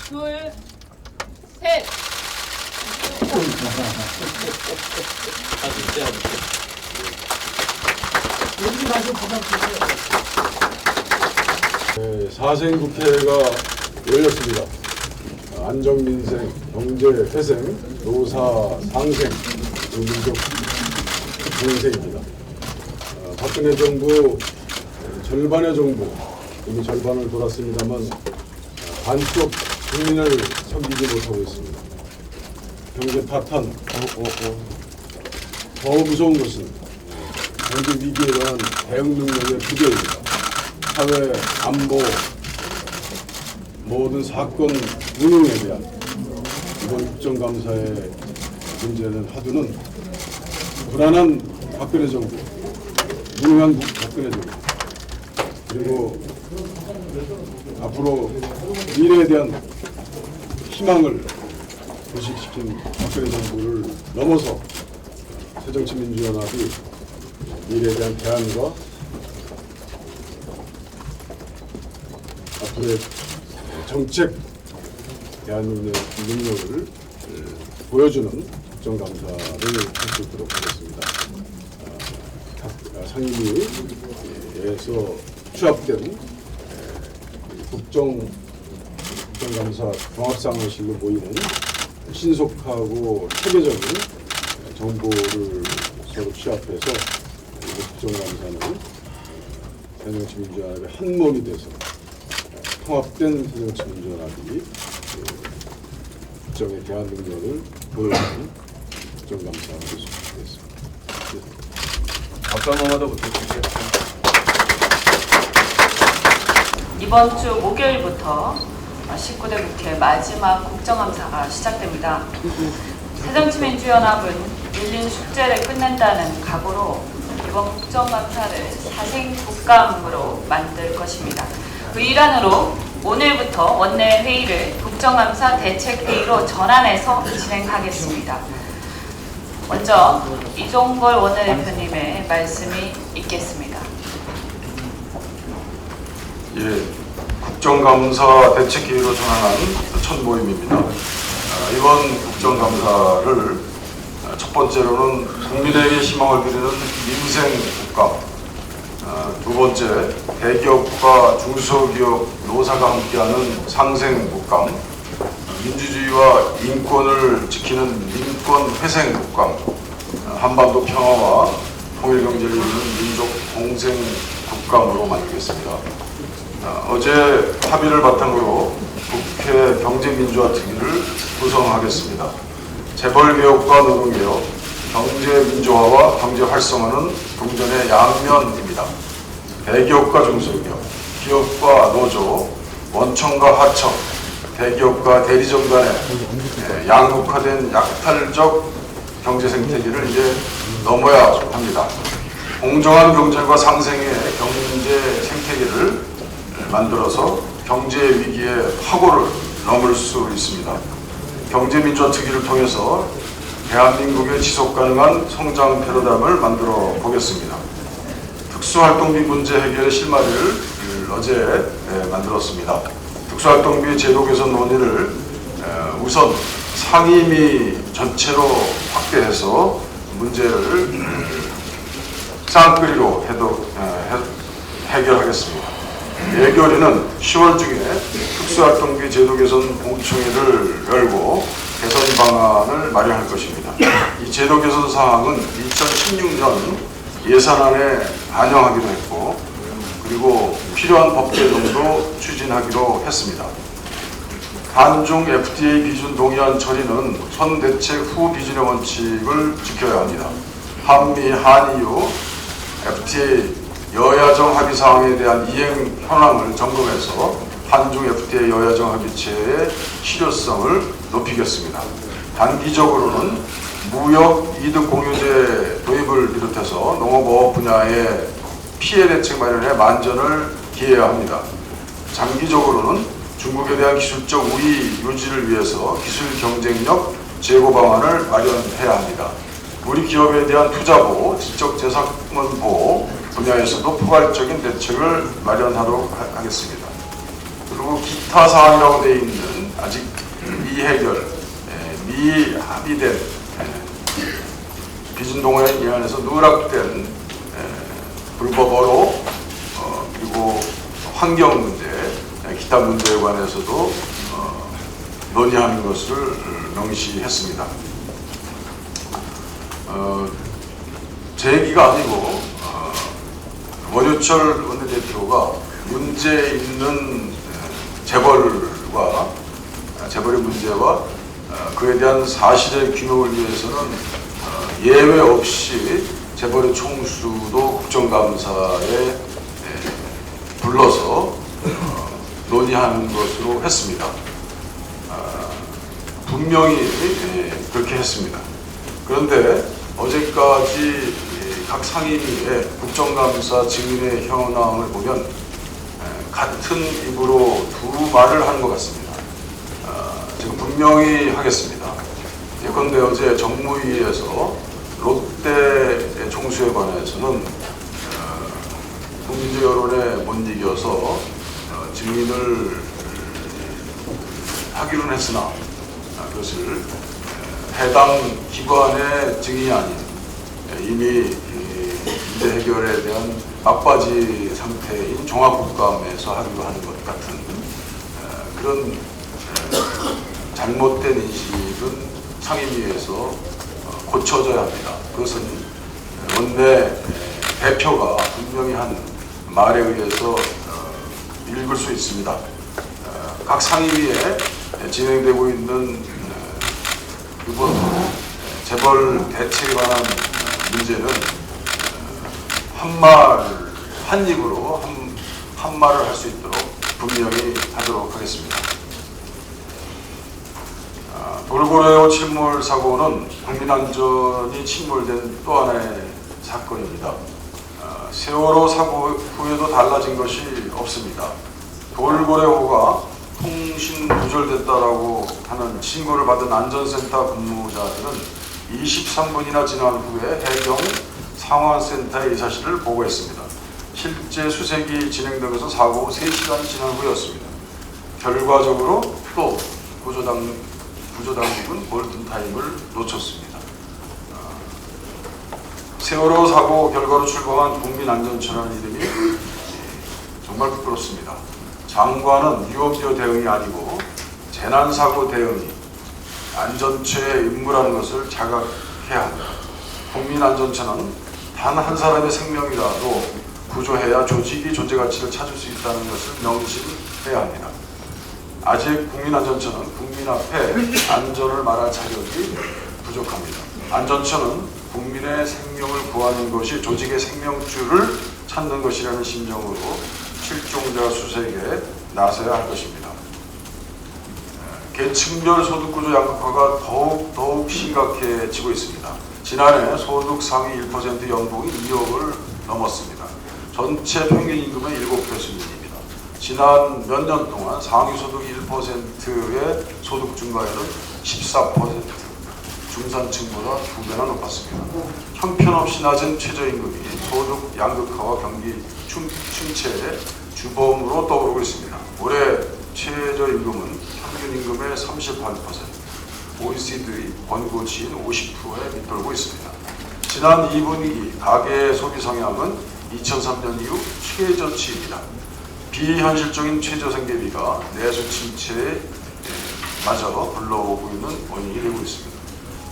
둘, 셋. 네, 사생국회가 열렸습니다. 안정민생, 경제회생, 노사 상생, 민족 공생입니다. 박근혜 정부 절반의 정부, 이미 절반을 돌았습니다만 반쪽 국민을 섬기지 못하고 있습니다. 경제 파탄, 더 무서운 것은 경제 위기에 대한 대응 능력의 부재입니다. 사회, 안보, 모든 사건 운영에 대한 이번 국정감사의 문제는 하두는 불안한 박근혜 정부, 무능한 박근혜 정부, 그리고 앞으로 미래에 대한 희망을 부식시킨 박근혜 정부를 넘어서 새정치민주연합이 미래에 대한 대안과 앞으로의 정책 대안 능력을 보여주는 국정감사를 할 수 있도록 하겠습니다. 상임위에서 취합된 국정감사 종합상황실로 모이는 신속하고 체계적인 정보를 서로 취합해서 국정감사는 새정치민주연합의 한 몸이 돼서 통합된 새정치민주연합이 국정에 대한 능력을 보여주는 국정감사가 될 수 있겠습니다. 어떤 것마다 부탁드릴게요. 이번 주 목요일부터 19대 국회 마지막 국정감사가 시작됩니다. 새정치민주연합은 밀린 숙제를 끝낸다는 각오로 이번 국정감사를 사생국감으로 만들 것입니다. 그 일환으로 오늘부터 원내 회의를 국정감사 대책회의로 전환해서 진행하겠습니다. 먼저 이종걸 원내대표님의 말씀이 있겠습니다. 예, 국정감사 대책회의로 전환한 첫 모임입니다. 이번 국정감사를 첫 번째로는 국민에게 희망을 드리는 민생국감, 두 번째 대기업과 중소기업 노사가 함께하는 상생국감, 민주주의와 인권을 지키는 민권회생국감, 한반도 평화와 통일경제를 이루는 민족공생국감으로 만들겠습니다. 어제 합의를 바탕으로 국회 경제민주화 특위를 구성하겠습니다. 재벌개혁과 노동개혁, 경제민주화와 경제활성화는 동전의 양면입니다. 대기업과 중소기업, 기업과 노조, 원청과 하청, 대기업과 대리점 간의 양극화된 약탈적 경제 생태계를 이제 넘어야 합니다. 공정한 경제과 상생의 경제 생태계를 만들어서 경제 위기의 파고를 넘을 수 있습니다. 경제민주화 특위를 통해서 대한민국의 지속가능한 성장 패러다임을 만들어 보겠습니다. 특수활동비 문제 해결의 실마리를 어제 만들었습니다. 특수활동비 제도 개선 논의를 우선 상임위 전체로 확대해서 문제를 쌍끌이로 해결하겠습니다. 예결위는 10월 중에 특수활동비 제도 개선 공청회를 열고 개선 방안을 마련할 것입니다. 이 제도 개선 사항은 2016년 예산안에 반영하기로 했고, 그리고 필요한 법 개정도 추진하기로 했습니다. 한중 FTA 비준 동의안 처리는 선 대책 후 비준의 원칙을 지켜야 합니다. 한미, 한EU, FTA 여야정 합의 사항에 대한 이행 현황을 점검해서 한중 FTA 여야정 합의체의 실효성을 높이겠습니다. 단기적으로는 무역 이득 공유제 도입을 비롯해서 농업업 분야의 피해 대책 마련에 만전을 기해야 합니다. 장기적으로는 중국에 대한 기술적 우위 유지를 위해서 기술 경쟁력 제고 방안을 마련해야 합니다. 우리 기업에 대한 투자 보호, 지적 재산권 보호 분야에서도 포괄적인 대책을 마련하도록 하겠습니다. 그리고 기타 사항이라고 되어 있는 아직 미해결, 미합의된 비준동호회 위원회에서 누락된 불법어로 그리고 환경 문제, 기타 문제에 관해서도 논의하는 것을 명시했습니다. 제 얘기가 아니고 원효철 원내대표가 문제 있는 재벌의 문제와 그에 대한 사실의 규명을 위해서는 예외 없이 재벌의 총수도 국정감사에 불러서 논의하는 것으로 했습니다. 분명히 그렇게 했습니다. 그런데 어제까지 각 상임위의 국정감사 증인의 현황을 보면 같은 입으로 두 말을 하는 것 같습니다. 지금 분명히 하겠습니다. 예컨대 어제 정무위에서 롯데 총수에 관해서는 국민적 여론에 못 이겨서 증인을 하기로는 했으나 그것을 해당 기관의 증인이 아닌 이미 문제 해결에 대한 막바지 상태인 종합국감에서 하기로 하는 것 같은 그런 잘못된 인식은 상임위에서 고쳐져야 합니다. 그것은 원내 대표가 분명히 한 말에 의해서 읽을 수 있습니다. 각 상임위에 진행되고 있는 이번 재벌 대책에 관한 문제는 한 입으로 한 말을 할 수 있도록 분명히 하도록 하겠습니다. 돌고래호 침몰 사고는 국민안전이 침몰된 또 하나의 사건입니다. 세월호 사고 후에도 달라진 것이 없습니다. 돌고래호가 통신 누절됐다라고 하는 신고를 받은 안전센터 근무자들은 23분이나 지난 후에 해경 상황센터에 이 사실을 보고했습니다. 실제 수색이 진행된 것은 사고 후 3시간이 지난 후였습니다. 결과적으로 또 구조당국은 골든타임을 놓쳤습니다. 세월호 사고 결과로 출범한 국민안전처라는 이름이 정말 부끄럽습니다. 장관은 유업지어 대응이 아니고 재난사고 대응이 안전처의 임무라는 것을 자각해야 합니다. 국민안전처는 단 한 사람의 생명이라도 구조해야 조직이 존재 가치를 찾을 수 있다는 것을 명심해야 합니다. 아직 국민안전처는 국민 앞에 안전을 말할 자격이 부족합니다. 안전처는 국민의 생명을 구하는 것이 조직의 생명줄을 찾는 것이라는 심정으로 실종자 수색에 나서야 할 것입니다. 계층별 소득구조 양극화가 더욱 심각해지고 있습니다. 지난해 소득 상위 1% 연봉이 2억을 넘었습니다. 전체 평균 임금의 7배 수준입니다. 지난 몇 년 동안 상위 소득 1%의 소득 증가율은 14%, 중산층보다 2배나 높았습니다. 형편없이 낮은 최저임금이 소득 양극화와 경기 침체의 주범으로 떠오르고 있습니다. 올해 최저임금은 평균 임금의 38%, OECD 권고치인 50%에 밑돌고 있습니다. 지난 2분기 가계 소비 성향은 2003년 이후 최저치입니다. 비현실적인 최저 생계비가 내수 침체에 마저 불러오고 있는 원인이 되고 있습니다.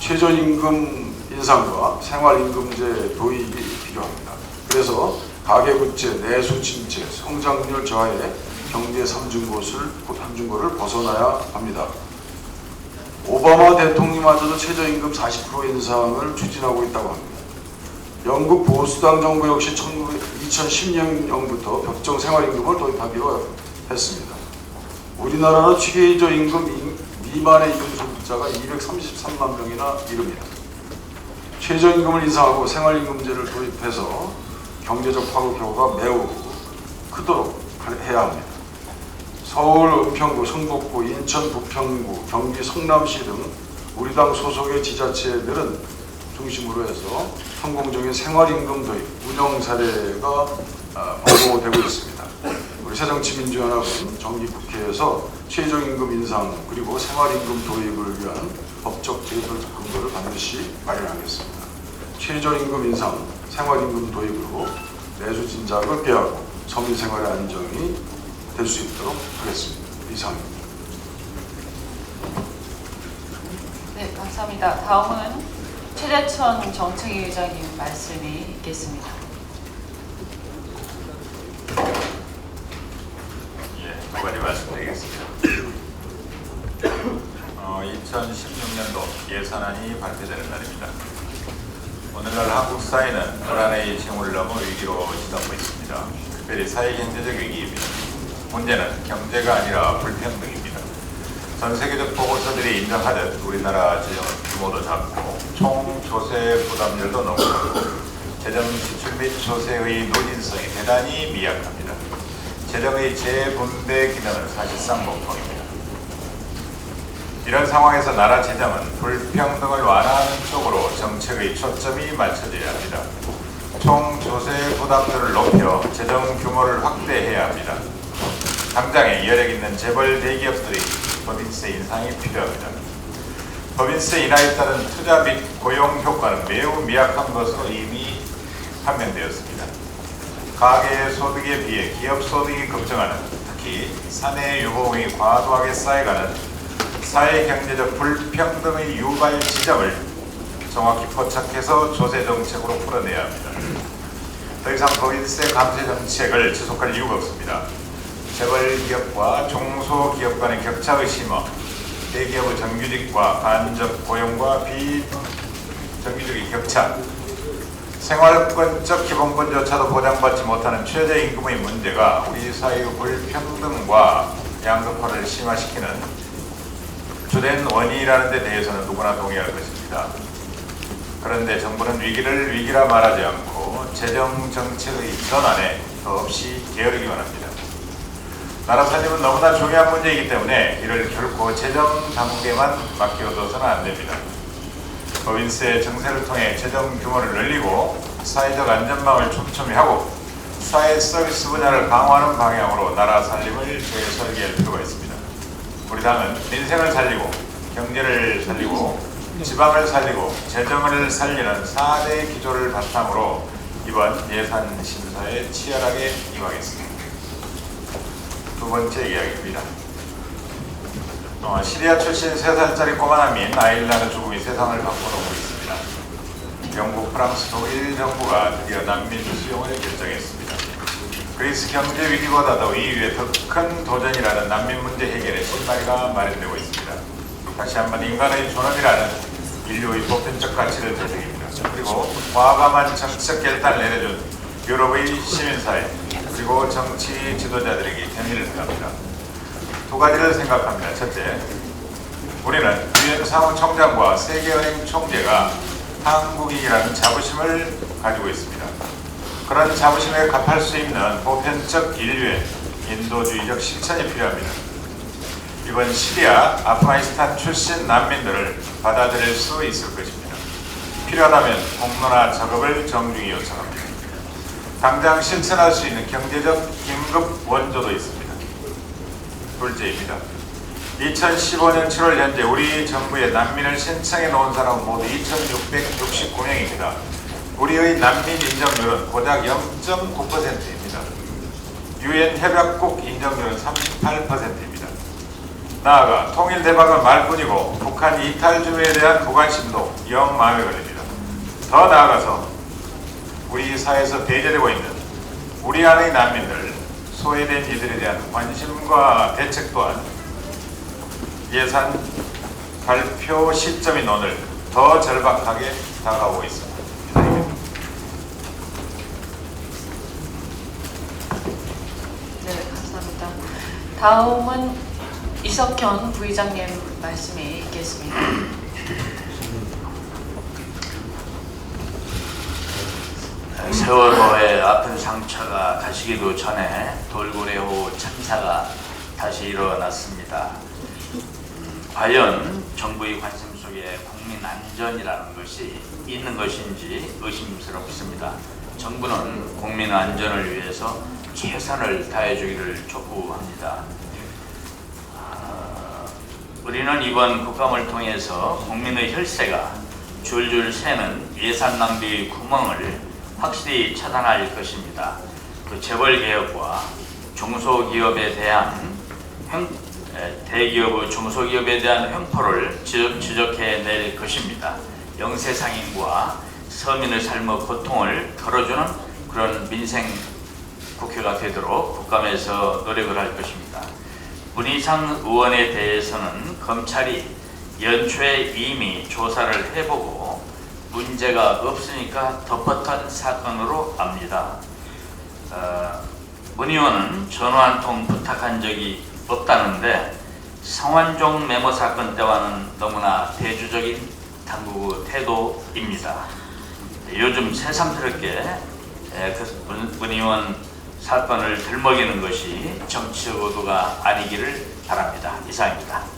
최저임금 인상과 생활임금제 도입이 필요합니다. 그래서 가계부채, 내수 침체, 성장률 저하에 경제 삼중고를 벗어나야 합니다. 오바마 대통령마저도 최저임금 40% 인상을 추진하고 있다고 합니다. 영국 보수당 정부 역시 2010년부터 벽정 생활임금을 도입하기로 했습니다. 우리나라는 최저임금 미만의 임금 소득자가 233만 명이나 이릅니다. 최저임금을 인상하고 생활임금제를 도입해서 경제적 파급 매우 크도록 해야 합니다. 서울 은평구, 성북구, 인천 부평구, 경기 성남시 등 우리 당 소속의 지자체들은 중심으로 해서 성공적인 생활임금 도입 운영 사례가 보고되고 있습니다. 우리 우리 새정치민주연합은 정기국회에서 최저임금 인상 그리고 생활임금 도입을 위한 법적 제도 근거를 반드시 마련하겠습니다. 최저임금 인상, 생활임금 도입으로 내수 진작을 피하고 서민 생활의 안정이 될 수 있도록 하겠습니다. 이상입니다. 네, 감사합니다. 다음은 최재천 정책위 의장님 말씀이 있겠습니다. 두 가지 말씀드리겠습니다. 2016년도 예산안이 발표되는 날입니다. 오늘날 한국 사회는 불안의 징후를 넘어 위기로 치닫고 있습니다. 특별히 사회경제적 위기입니다. 문제는 경제가 아니라 불평등입니다. 전 세계적 보고서들이 인정하듯 우리나라 재정 규모도 작고 총 조세 부담률도 높고 재정 지출 및 조세의 노진성이 대단히 미약합니다. 재정의 재분배 기능은 사실상 멍청입니다. 이런 상황에서 나라 재정은 불평등을 완화하는 쪽으로 정책의 초점이 맞춰져야 합니다. 총 조세 부담률을 높여 재정 규모를 확대해야 합니다. 당장에 여력 있는 재벌 대기업들이 법인세 인상이 필요합니다. 법인세 인하에 따른 투자 및 고용 효과는 매우 미약한 것으로 이미 판명되었습니다. 가계의 소득에 비해 기업 소득이 급증하는, 특히 사내 유보금이 과도하게 쌓여가는 사회 경제적 불평등의 유발 지점을 정확히 포착해서 조세 정책으로 풀어내야 합니다. 더 이상 법인세 감세 정책을 지속할 이유가 없습니다. 재벌 기업과 중소기업 간의 격차의 심화, 대기업의 정규직과 간접 고용과 비정규직의 격차, 생활권적 기본권조차도 보장받지 못하는 최저임금의 문제가 우리 사회의 불평등과 양극화를 심화시키는 주된 원인이라는 데 대해서는 누구나 동의할 것입니다. 그런데 정부는 위기를 위기라 말하지 않고 재정 정책의 전환에 더없이 게으르기만 합니다. 나라 살림은 너무나 중요한 문제이기 때문에 이를 결코 재정 당국에만 맡겨둬서는 안 됩니다. 법인세 증세를 통해 재정 규모를 늘리고 사회적 안전망을 촘촘히 하고 사회 서비스 분야를 강화하는 방향으로 나라 살림을 재설계할 필요가 있습니다. 우리 당은 민생을 살리고 경제를 살리고 지방을 살리고 재정을 살리는 4대 기조를 바탕으로 이번 예산 심사에 치열하게 임하겠습니다. 두 번째 이야기입니다. 시리아 출신 3살짜리 꼬마 난민 아이를 낳은 죽음이 세상을 바꿔놓고 있습니다. 영국, 프랑스, 독일 정부가 드디어 난민 수용을 결정했습니다. 그리스 경제 위기보다도 이후에 더 큰 도전이라는 난민 문제 해결의 실마리가 마련되고 있습니다. 다시 한번 인간의 존엄이라는 인류의 보편적 가치를 되새깁니다. 그리고 과감한 정치적 결단을 내려준 유럽의 시민사회 그리고 정치 지도자들에게 견해를 표합니다. 두 가지를 생각합니다. 첫째, 우리는 유엔 사무총장과 세계은행 총재가 한국인이라는 자부심을 가지고 있습니다. 그런 자부심에 값할 수 있는 보편적 인류의 인도주의적 실천이 필요합니다. 이번 시리아, 아프가니스탄 출신 난민들을 받아들일 수 있을 것입니다. 필요하다면 공로나 작업을 정중히 요청합니다. 당장 실천할 수 있는 경제적 긴급 원조도 있습니다. 둘째입니다. 2015년 7월 현재 우리 정부에 난민을 신청해 놓은 사람은 모두 2,669명입니다. 우리의 난민 인정률은 고작 0.9%입니다. 유엔 협약국 인정률은 38%입니다. 나아가 통일 대박은 말뿐이고 북한 이탈 주의에 대한 무관심도 영 마음에 걸립니다. 더 나아가서 우리 사회에서 배제되고 있는 우리 안의 난민들, 소외된 이들에 대한 관심과 대책 또한 예산 발표 시점인 오늘 더 절박하게 다가오고 있습니다. 네, 감사합니다. 다음은 이석현 부의장님 말씀이 있겠습니다. 세월호의 아픈 상처가 가시기도 전에 돌고래호 참사가 다시 일어났습니다. 과연 정부의 관심 속에 국민 안전이라는 것이 있는 것인지 의심스럽습니다. 정부는 국민 안전을 위해서 최선을 다해주기를 촉구합니다. 우리는 이번 국감을 통해서 국민의 혈세가 줄줄 새는 예산 낭비의 구멍을 확실히 차단할 것입니다. 그 재벌 개혁과 중소기업에 대한 대기업의 중소기업에 대한 횡포를 지적해낼 것입니다. 영세상인과 서민의 삶의 고통을 덜어주는 그런 민생 국회가 되도록 국감에서 노력을 할 것입니다. 문희상 의원에 대해서는 검찰이 연초에 이미 조사를 해보고 문제가 없으니까 덮었던 사건으로 압니다. 문 의원은 전화 한 통 부탁한 적이 없다는데 성완종 메모 사건 때와는 너무나 대조적인 당국의 태도입니다. 요즘 새삼스럽게 문 의원 사건을 들먹이는 것이 정치적 의도가 아니기를 바랍니다. 이상입니다.